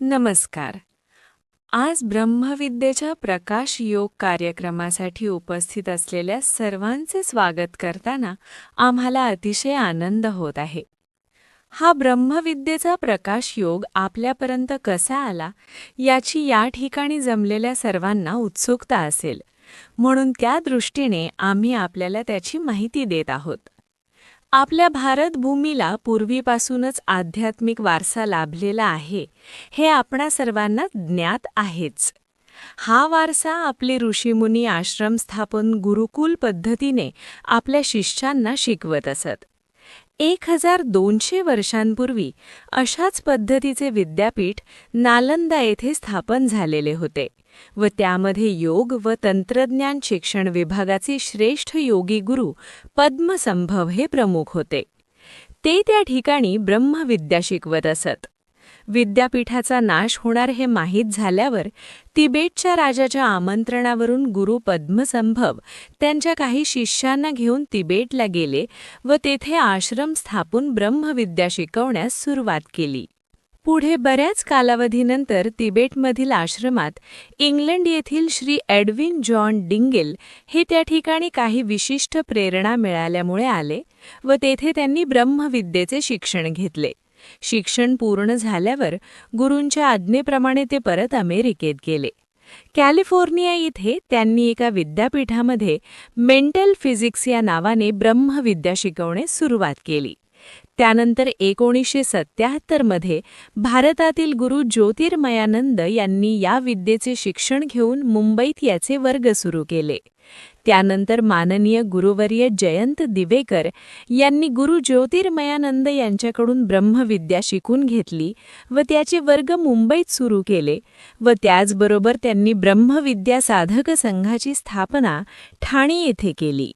नमस्कार. आज ब्रह्मविद्येच्या प्रकाश योग कार्यक्रमासाठी उपस्थित असलेल्या सर्वांचे स्वागत करताना आम्हाला अतिशय आनंद होत आहे. हा ब्रह्मविद्येचा प्रकाश योग आपल्यापर्यंत कसा आला याची या ठिकाणी जमलेल्या सर्वांना उत्सुकता असेल, म्हणून त्या दृष्टीने आम्ही आपल्याला त्याची माहिती देत आहोत. आपल्या भारत भूमीला पूर्वीपासूनच आध्यात्मिक वारसा लाभलेला आहे, हे आपणा सर्वांना ज्ञात आहेच. हा वारसा आपले ऋषीमुनी आश्रम स्थापन गुरुकुल पद्धतीने आपल्या शिष्यांना शिकवत असत. 1200 वर्षांपूर्वी अशाच पद्धतीचे विद्यापीठ नालंदा येथे स्थापन झालेले होते व त्यामध्ये योग व तंत्रज्ञान शिक्षण विभागाचे श्रेष्ठ योगी गुरु पद्मसंभव हे प्रमुख होते. ते त्या ठिकाणी ब्रह्मविद्या शिकवत असत. विद्यापीठाचा नाश होणार हे माहीत झाल्यावर तिबेटच्या राजाच्या आमंत्रणावरून गुरु पद्मसंभव त्यांच्या काही शिष्यांना घेऊन तिबेटला गेले व तेथे आश्रम स्थापून ब्रह्मविद्या शिकवण्यास सुरुवात केली. पुढे बऱ्याच कालावधीनंतर तिबेटमधील आश्रमात इंग्लंड येथील श्री एडविन जॉन डिंगेल हे त्या ठिकाणी काही विशिष्ट प्रेरणा मिळाल्यामुळे आले व तेथे त्यांनी ब्रह्मविद्येचे शिक्षण घेतले. शिक्षण पूर्ण झाल्यावर गुरूंच्या आज्ञेप्रमाणे ते परत अमेरिकेत गेले. कॅलिफोर्निया येथे त्यांनी एका विद्यापीठामध्ये मेंटल फिजिक्स या नावाने ब्रह्मविद्या शिकवणे सुरुवात केली. त्यानंतर 1977 मध्ये भारतातील गुरु ज्योतिर्मयानंद यांनी या विद्येचे शिक्षण घेऊन मुंबईत याचे वर्ग सुरू केले. त्यानंतर माननीय गुरुवर्य जयंत दिवेकर यांनी गुरु ज्योतिर्मयानंद यांच्याकडून ब्रह्मविद्या शिकून घेतली व त्याचे वर्ग मुंबईत सुरू केले व त्याचबरोबर त्यांनी ब्रह्मविद्या साधक संघाची स्थापना ठाणे येथे केली.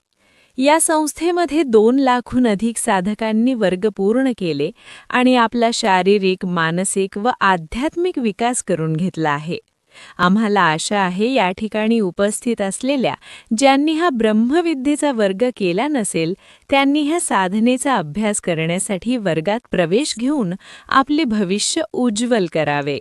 या संस्थेमध्ये 2 लाखाहून अधिक साधकांनी वर्ग पूर्ण केले आणि आपला शारीरिक, मानसिक व आध्यात्मिक विकास करून घेतला आहे. आम्हाला आशा आहे या ठिकाणी उपस्थित असलेल्या ज्यांनी हा ब्रह्मविद्येचा वर्ग केला नसेल त्यांनी ह्या साधनेचा अभ्यास करण्यासाठी वर्गात प्रवेश घेऊन आपले भविष्य उज्ज्वल करावे.